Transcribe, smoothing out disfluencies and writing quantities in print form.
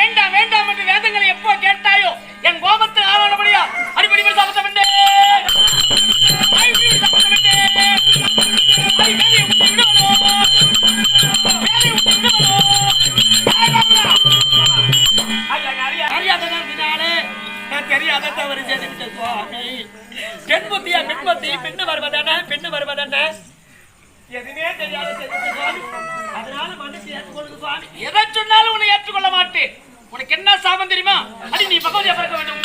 வேண்டாம் வேண்டாம் என்று வேதங்களை எப்போ கேட்டாயோ என் கோபத்தை ஆளானபடியா அடிப்படி சபதம் என்று தெரியாத தவறு செய்து விட்ட சுவாமி. பெண் புத்தியா பெண் புத்தி பெண்ணு வருவதான எதுவுமே தெரியாத சுவாமி. அதனால மனுஷன் ஏற்றுக்கொள்ளுது சுவாமி. எதை சொன்னாலும் உன்னை ஏற்றுக்கொள்ள மாட்டேன். உனக்கு என்ன சாபம் தெரியுமா? அடி நீ பகவதியா பிறக்க வேண்டும்.